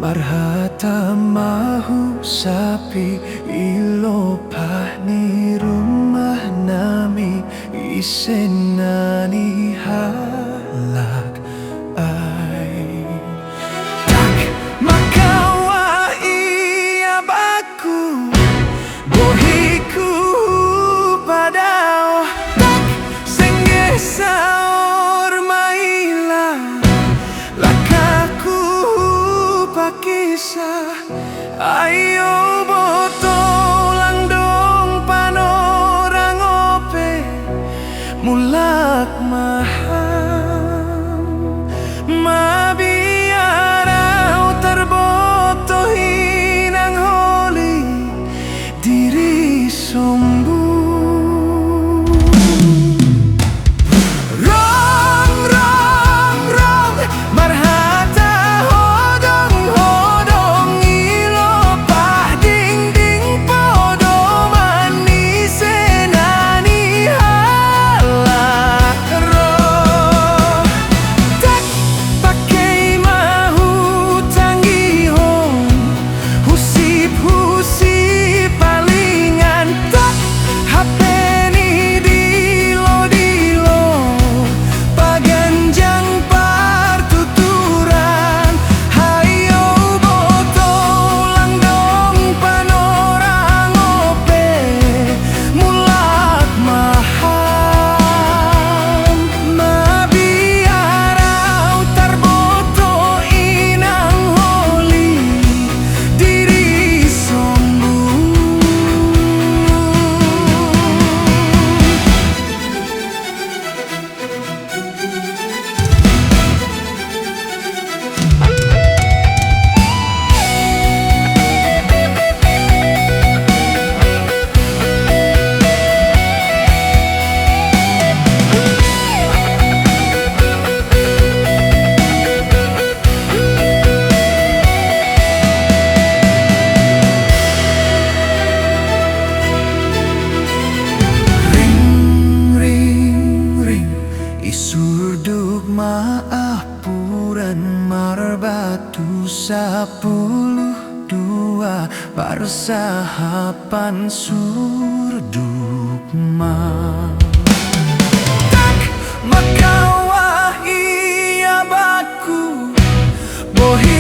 Marhata mahu sapi ilopah ni rumah nami isenani halak ai tak makawa ia baku bohiku padao tak sengge saor maila lakaku pakisah ayo botolang dong panorang ope mulak maham mabiarau terbotohin ang holi diri sombu Isurduk maapuran marbatu 10 2 persahapan surduk tak makawa ia baku bohi